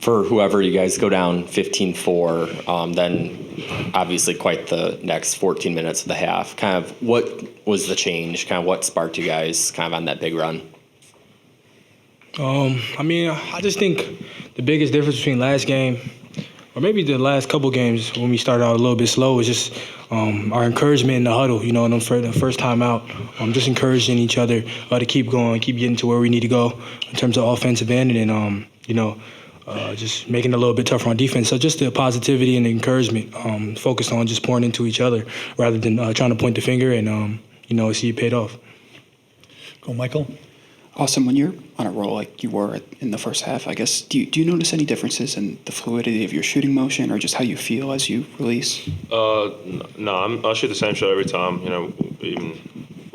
For whoever you guys go down 15-4, then obviously quite the next 14 minutes of the half. Kind of what was the change? Kind of what sparked you guys kind of on that big run? I just think the biggest difference between last game, or maybe the last couple games when we started out a little bit slow, was just our encouragement in the huddle. For the first time out, just encouraging each other to keep going, keep getting to where we need to go in terms of offensive end, and just making it a little bit tougher on defense. So just the positivity and the encouragement, focused on just pouring into each other rather than trying to point the finger and see it paid off. Go, Michael. Awesome. When you're on a roll like you were in the first half, I guess, do you notice any differences in the fluidity of your shooting motion or just how you feel as you release? No, I shoot the same shot every time.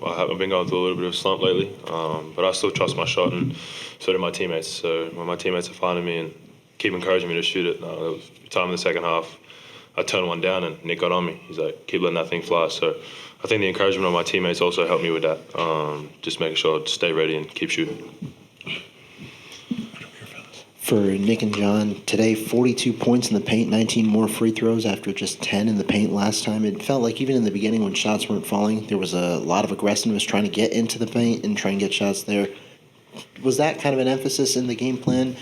I've been going through a little bit of a slump lately, but I still trust my shot, and so do my teammates. So when my teammates are finding me and keep encouraging me to shoot it, there was a time in the second half, I turned one down and Nick got on me. He's like, keep letting that thing fly. So I think the encouragement of my teammates also helped me with that. Just making sure to stay ready and keep shooting. For Nick and John, today 42 points in the paint, 19 more free throws after just 10 in the paint last time. It felt like even in the beginning when shots weren't falling, there was a lot of aggressiveness trying to get into the paint and try and get shots there. Was that kind of an emphasis in the game plan,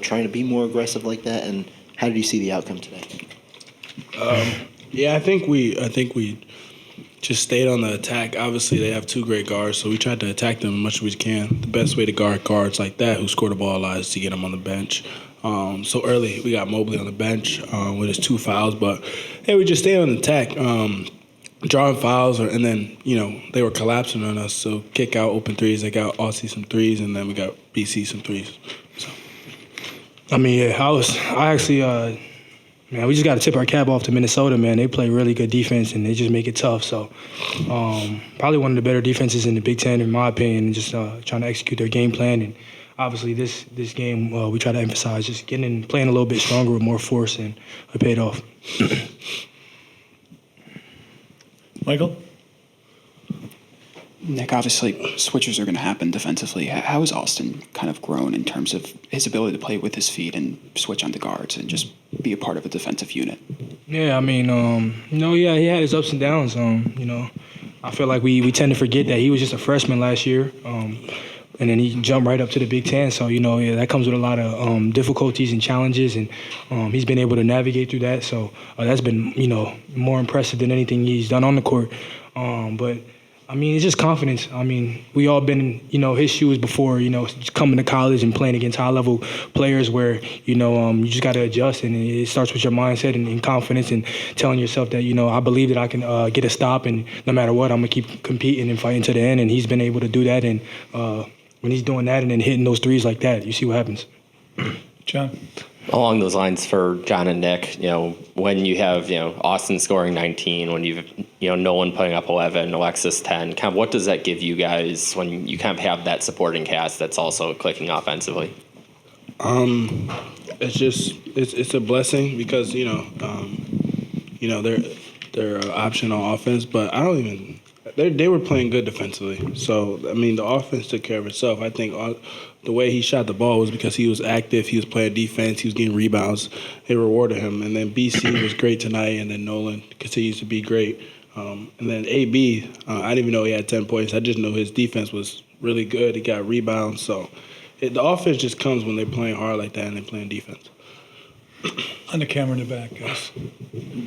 trying to be more aggressive like that? And how did you see the outcome today? I think we just stayed on the attack. Obviously, they have two great guards, so we tried to attack them as much as we can. The best way to guard guards like that who score the ball a lot is to get them on the bench. So early, we got Mobley on the bench with his 2 fouls, but we just stayed on the attack, drawing fouls, and then they were collapsing on us. So kick out, open threes. They got Aussie some threes, and then we got BC some threes. So. Man, we just got to tip our cap off to Minnesota, man. They play really good defense, and they just make it tough. So probably one of the better defenses in the Big Ten, in my opinion, and just trying to execute their game plan. And obviously this game, we try to emphasize just playing a little bit stronger with more force, and it paid off. Michael? Nick, obviously switches are going to happen defensively. How has Austin kind of grown in terms of his ability to play with his feet and switch onto guards and just be a part of a defensive unit? Yeah, he had his ups and downs. I feel like we tend to forget that he was just a freshman last year, and then he jumped right up to the Big Ten. So, that comes with a lot of difficulties and challenges, and he's been able to navigate through that. So that's been, more impressive than anything he's done on the court. But it's just confidence. We all been in, his shoes before, coming to college and playing against high-level players where, you just got to adjust, and it starts with your mindset and confidence and telling yourself that, I believe that I can get a stop, and no matter what, I'm going to keep competing and fighting to the end, and he's been able to do that, and when he's doing that and then hitting those threes like that, you see what happens. John? Along those lines for John and Nick, when you have, Austin scoring 19, when you've, Nolan putting up 11, Alexis 10, kind of what does that give you guys when you kind of have that supporting cast that's also clicking offensively? It's a blessing because, they're an option on offense, but they were playing good defensively. So, the offense took care of itself. I think the way he shot the ball was because he was active, he was playing defense, he was getting rebounds. They rewarded him. And then BC was great tonight, and then Nolan continues to be great. And then AB, I didn't even know he had 10 points. I just know his defense was really good. He got rebounds. So the offense just comes when they're playing hard like that and they're playing defense. On the camera in the back, guys.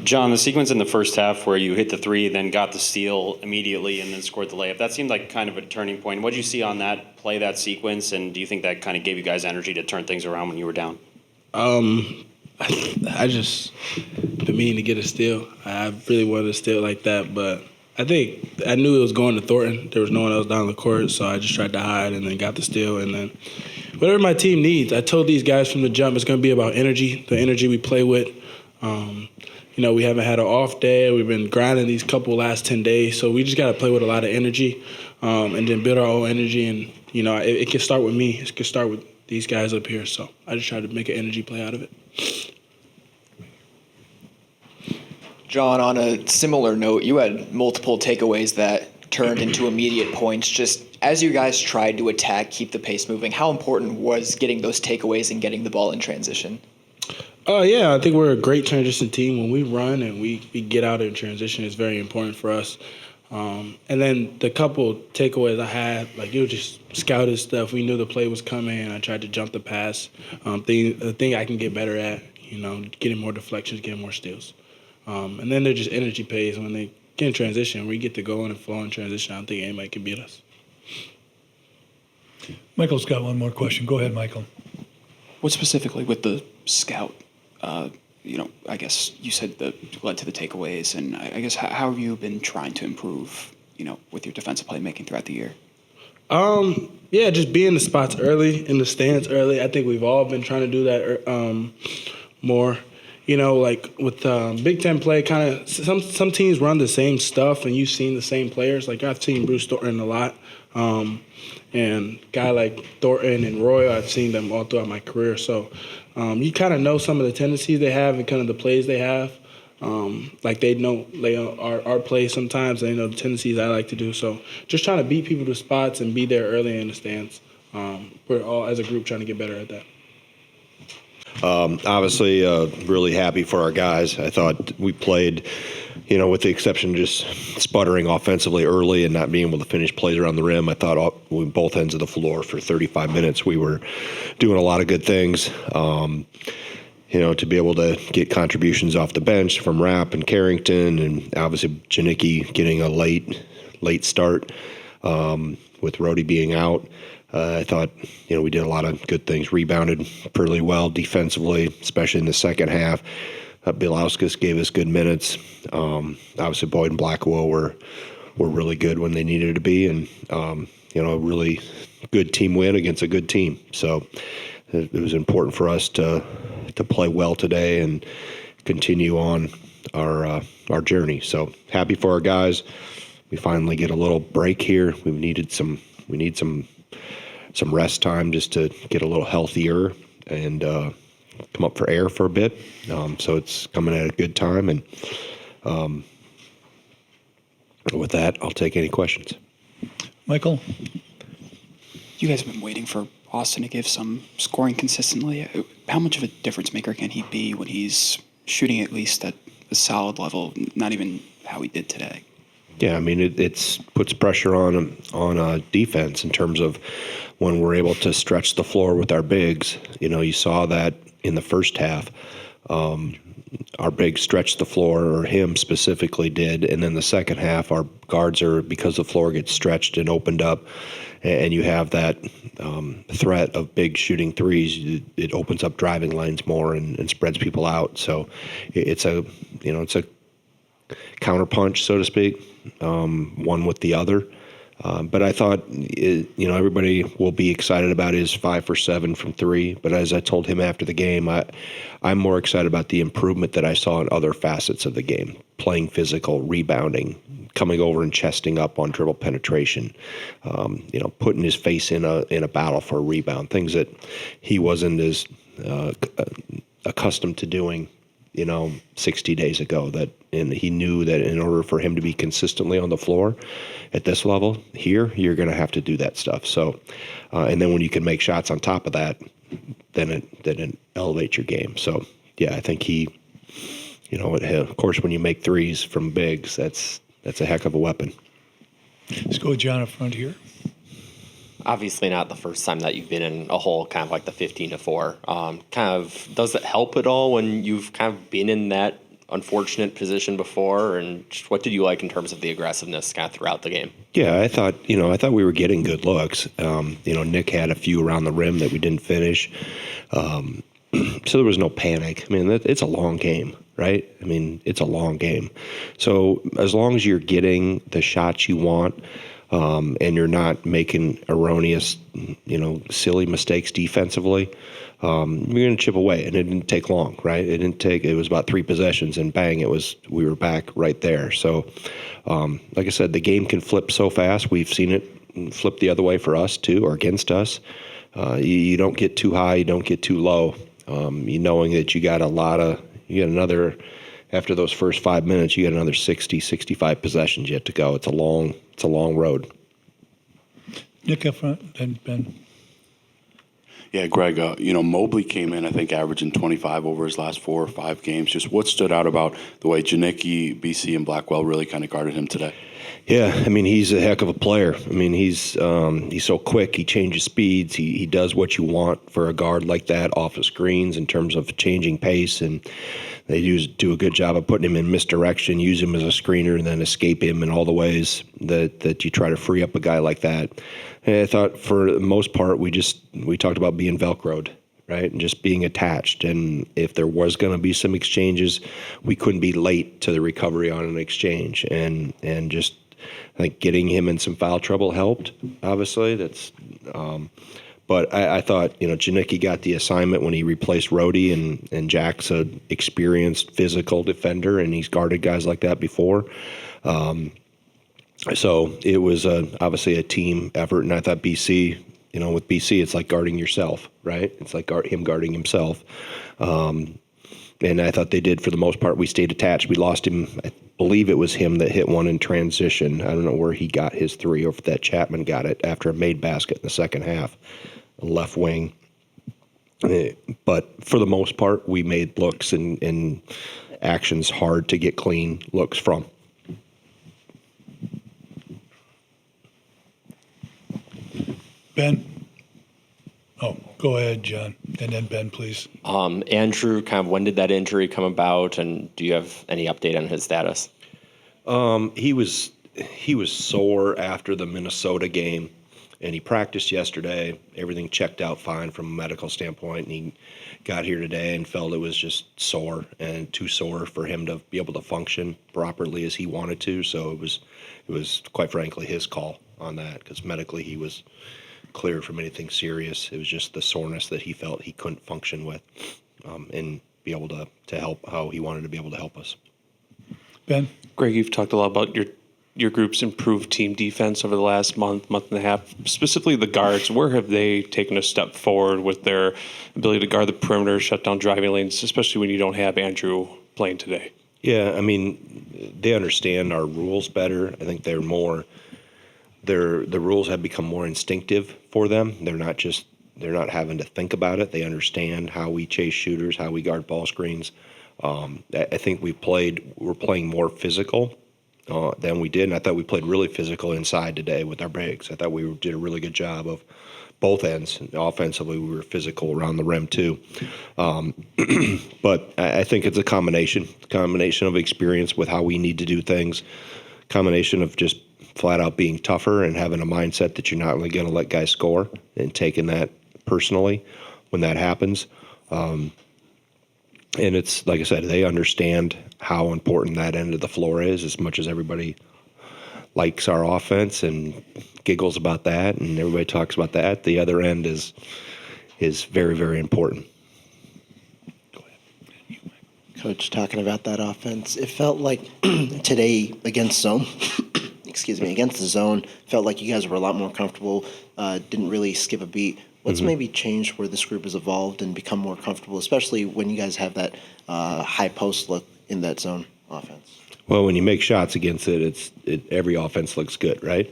John, the sequence in the first half where you hit the three, then got the steal immediately, and then scored the layup, that seemed like kind of a turning point. What did you see on that play, that sequence, and do you think that kind of gave you guys energy to turn things around when you were down? I just been meaning to get a steal. I really wanted a steal like that, but I think I knew it was going to Thornton. There was no one else down the court, so I just tried to hide and then got the steal. And then whatever my team needs, I told these guys from the jump it's going to be about energy, the energy we play with. We haven't had an off day. We've been grinding these last 10 days, so we just got to play with a lot of energy and then build our own energy. And, it can start with me. It can start with these guys up here. So I just tried to make an energy play out of it. John, on a similar note, you had multiple takeaways that turned into immediate points. Just as you guys tried to attack, keep the pace moving, how important was getting those takeaways and getting the ball in transition? Oh, yeah, I think we're a great transition team. When we run and we get out in transition, it's very important for us. And then the couple takeaways I had, like, it was just scouted stuff. We knew the play was coming, and I tried to jump the pass. The thing I can get better at, getting more deflections, getting more steals. And then they're just energy pays when they get in transition. We get to go in and flow in transition. I don't think anybody can beat us. Michael's got one more question. Go ahead, Michael. What specifically with the scout? I guess you said that led to the takeaways, and I guess how have you been trying to improve, with your defensive playmaking throughout the year? Yeah, just be in the spots early, in the stands early. I think we've all been trying to do that more. Like with Big Ten play, kind of some teams run the same stuff, and you've seen the same players. Like I've seen Bruce Thornton a lot, and guy like Thornton and Roy, I've seen them all throughout my career. So you kind of know some of the tendencies they have and kind of the plays they have. Like they know our play sometimes. They know the tendencies I like to do. So just trying to beat people to spots and be there early in the stands. We're all as a group trying to get better at that. Obviously, really happy for our guys. I thought we played, with the exception of just sputtering offensively early and not being able to finish plays around the rim. I thought on both ends of the floor for 35 minutes we were doing a lot of good things. To be able to get contributions off the bench from Rapp and Carrington, and obviously Janicki getting a late start with Rhodey being out. I thought, we did a lot of good things, rebounded pretty well defensively, especially in the second half. Bielauskas gave us good minutes. Obviously, Boyd and Blackwell were really good when they needed to be, and, a really good team win against a good team. So it was important for us to play well today and continue on our journey. So happy for our guys. We finally get a little break here. We need some rest time just to get a little healthier and come up for air for a bit. So it's coming at a good time. And with that, I'll take any questions. Michael? You guys have been waiting for Austin to give some scoring consistently. How much of a difference maker can he be when he's shooting at least at a solid level, not even how he did today? Yeah, I mean, it puts pressure on defense in terms of when we're able to stretch the floor with our bigs. You saw that in the first half. Our bigs stretched the floor, or him specifically did, and then the second half, our guards because the floor gets stretched and opened up, and you have that threat of big shooting threes. It opens up driving lanes more and spreads people out. So it's a counterpunch, so to speak, one with the other. But I thought, everybody will be excited about his 5 for 7 from three. But as I told him after the game, I'm more excited about the improvement that I saw in other facets of the game: playing physical, rebounding, coming over and chesting up on dribble penetration, putting his face in a battle for a rebound, things that he wasn't as accustomed to doing 60 days ago. And he knew that in order for him to be consistently on the floor at this level here, you're going to have to do that stuff. So, and then when you can make shots on top of that, then it elevates your game. So, yeah, I think he, of course, when you make threes from bigs, that's a heck of a weapon. Let's go with John up front here. Obviously not the first time that you've been in a hole, kind of like the 15-4. Does it help at all when you've kind of been in that unfortunate position before? And just what did you like in terms of the aggressiveness kind of throughout the game? Yeah, I thought we were getting good looks. Nick had a few around the rim that we didn't finish. So there was no panic. I mean, it's a long game, right? I mean, it's a long game. So as long as you're getting the shots you want, and you're not making erroneous, silly mistakes defensively, you're going to chip away. And it didn't take long, right? It was about 3 possessions, and bang, we were back right there. So, like I said, the game can flip so fast. We've seen it flip the other way for us too, or against us. You don't get too high, you don't get too low. Knowing that you got another, after those first 5 minutes, you got another 60, 65 possessions yet to go. It's a long road. Nick up front, then Ben. Yeah, Greg, Mobley came in, I think, averaging 25 over his last 4 or 5 games. Just what stood out about the way Janicki, BC, and Blackwell really kind of guarded him today? Yeah, I mean, he's a heck of a player. I mean, he's so quick. He changes speeds. He does what you want for a guard like that off of screens in terms of changing pace, and they do a good job of putting him in misdirection, use him as a screener, and then escape him in all the ways that you try to free up a guy like that. And I thought for the most part, we talked about being Velcroed, right, and just being attached. And if there was going to be some exchanges, we couldn't be late to the recovery on an exchange, and just I think getting him in some foul trouble helped. Obviously, but I thought Janicki got the assignment when he replaced Rhodey, and Jack's an experienced physical defender, and he's guarded guys like that before. So it was obviously a team effort, and I thought BC, with BC, it's like guarding yourself, right? It's like him guarding himself. And I thought they did for the most part. We stayed attached. We lost him. I believe it was him that hit one in transition. I don't know where he got his 3 or if that Chapman got it after a made basket in the second half, left wing. But for the most part, we made looks and actions hard to get clean looks from. Ben? Oh, go ahead, John. And then Ben, please. Andrew, kind of when did that injury come about, and do you have any update on his status? He was sore after the Minnesota game, and he practiced yesterday. Everything checked out fine from a medical standpoint, and he got here today and felt it was just sore and too sore for him to be able to function properly as he wanted to. So it was quite frankly his call on that, because medically he was cleared from anything serious. It was just the soreness that he felt he couldn't function with, and be able to help how he wanted to be able to help us. Ben? Greg, you've talked a lot about your group's improved team defense over the last month and a half. Specifically the guards, where have they taken a step forward with their ability to guard the perimeter, shut down driving lanes, especially when you don't have Andrew playing today? Yeah, I mean, they understand our rules better. I think the rules have become more instinctive for them. They're not having to think about it. They understand how we chase shooters, how we guard ball screens. I think we're playing more physical than we did, and I thought we played really physical inside today with our breaks. I thought we did a really good job of both ends. Offensively, we were physical around the rim too. But I think it's a combination of experience with how we need to do things, combination of just flat out being tougher and having a mindset that you're not only going to let guys score, and taking that personally when that happens. And it's, like I said, they understand how important that end of the floor is, as much as everybody likes our offense and giggles about that, and everybody talks about that. The other end is very, very important. Coach, talking about that offense, it felt like today against zone, against the zone, felt like you guys were a lot more comfortable, didn't really skip a beat. What's maybe changed where this group has evolved and become more comfortable, especially when you guys have that high post look in that zone offense? Well, when you make shots against every offense looks good, right?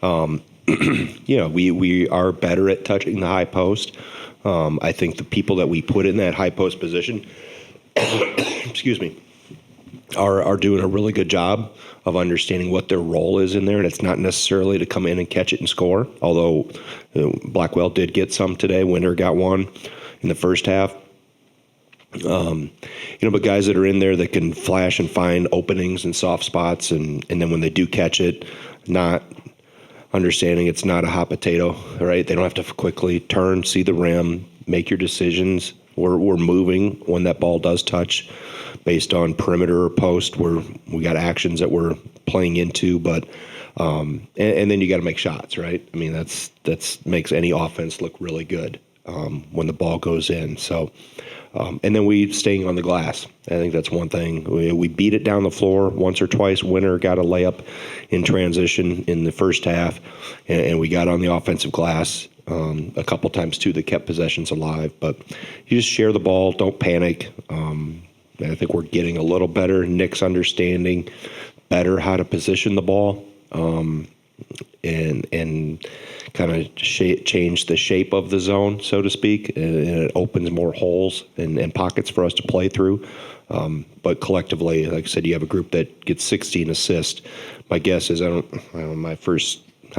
We are better at touching the high post. I think the people that we put in that high post position, are doing a really good job of understanding what their role is in there, and it's not necessarily to come in and catch it and score, although Blackwell did get some today. Winter got one in the first half. But guys that are in there that can flash and find openings and soft spots, and then when they do catch it, not understanding it's not a hot potato, right? They don't have to quickly turn, see the rim, make your decisions. We're moving when that ball does touch based on perimeter or post, where we got actions that we're playing into, but and then you got to make shots, right? I mean, that's makes any offense look really good when the ball goes in. So, and then we staying on the glass. I think that's one thing. We beat it down the floor once or twice. Winter got a layup in transition in the first half, and we got on the offensive glass a couple times too, that kept possessions alive. But you just share the ball, don't panic. I think we're getting a little better. Nick's understanding better how to position the ball, and kind of change the shape of the zone, so to speak, and it opens more holes and pockets for us to play through. But collectively, like I said, you have a group that gets 16 assists. My guess is how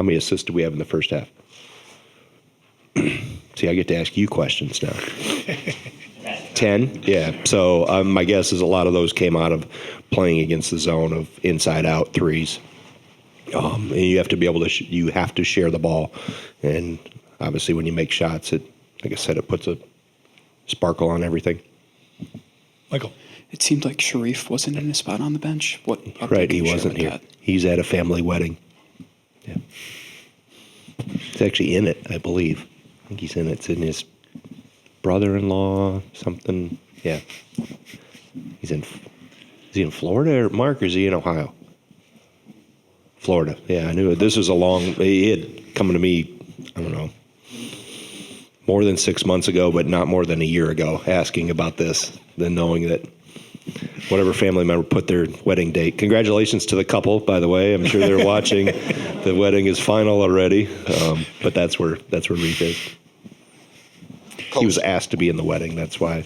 many assists do we have in the first half? See, I get to ask you questions now. 10? Yeah. So my guess is a lot of those came out of playing against the zone of inside-out threes. And you have to be able to you have to share the ball. And obviously when you make shots, like I said, it puts a sparkle on everything. Michael. It seemed like Sharif wasn't in a spot on the bench. What? Right, he wasn't here. He's at a family wedding. Yeah. He's actually in it, I believe. I think he's in it. It's in his brother-in-law, something. Yeah. Is he in Florida, or Mark, or is he in Ohio? Florida. Yeah, I knew it. This was he had come to me, I don't know, more than 6 months ago, but not more than a year ago, asking about this, then knowing that whatever family member put their wedding date. Congratulations to the couple, by the way. I'm sure they're watching. The wedding is final already, but that's where Reef is. Coach. He was asked to be in the wedding. That's why.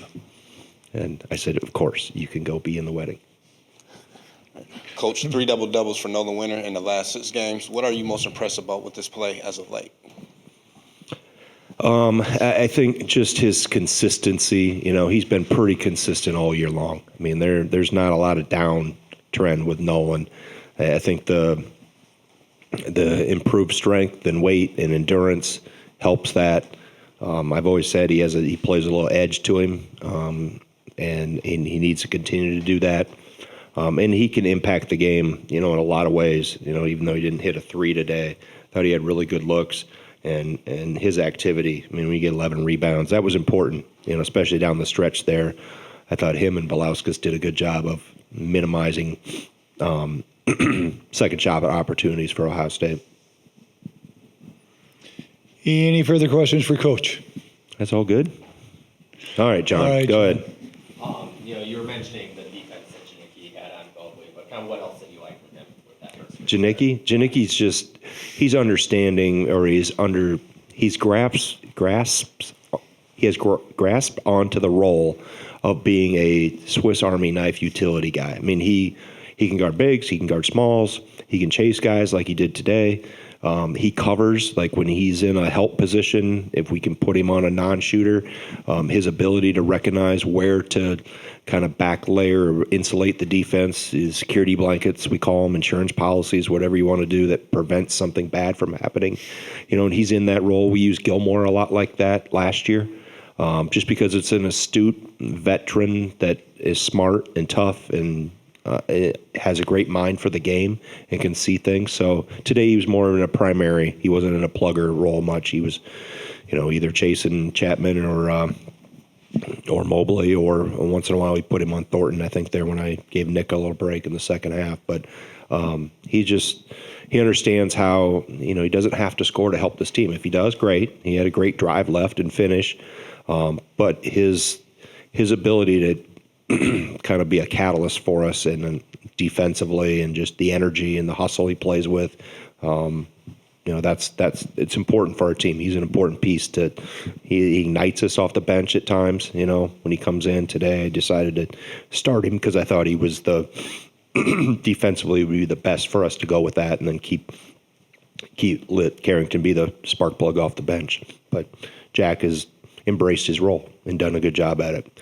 And I said, of course, you can go be in the wedding. Coach, 3 double-doubles for Nolan Winter in the last 6 games. What are you most impressed about with this play as of late? I think just his consistency. He's been pretty consistent all year long. I mean, there's not a lot of down trend with Nolan. I think the improved strength and weight and endurance helps that. I've always said he plays a little edge to him, and he needs to continue to do that. And he can impact the game, in a lot of ways. Even though he didn't hit a 3 today, I thought he had really good looks. And his activity, when you get 11 rebounds, that was important, especially down the stretch there. I thought him and Belauskas did a good job of minimizing second shot opportunities for Ohio State. Any further questions for Coach? That's all good? All right, John, go ahead. You were mentioning the defense that Janicki had on Goldway, but kind of what else did you like with him with that first? Janicki's just, he's understanding, or he has grasp onto the role of being a Swiss Army knife utility guy. I mean, he can guard bigs, he can guard smalls, he can chase guys like he did today. He covers, like when he's in a help position, if we can put him on a non-shooter, his ability to recognize where to kind of back layer or insulate the defense, his security blankets, we call them, insurance policies, whatever you want to do that prevents something bad from happening. And he's in that role. We used Gilmore a lot like that last year, just because it's an astute veteran that is smart and tough and it has a great mind for the game and can see things. So today he was more in a primary. He wasn't in a plugger role much. He was, either chasing Chapman or Mobley, or once in a while we put him on Thornton, I think, there when I gave Nick a little break in the second half. But he understands how, he doesn't have to score to help this team. If he does, great. He had a great drive left and finish. But his ability to kind of be a catalyst for us and defensively, and just the energy and the hustle he plays with, it's important for our team. He's an important piece he ignites us off the bench at times. When he comes in today, I decided to start him because I thought he was defensively would be the best for us to go with that, and then keep Carrington be the spark plug off the bench. But Jack has embraced his role and done a good job at it.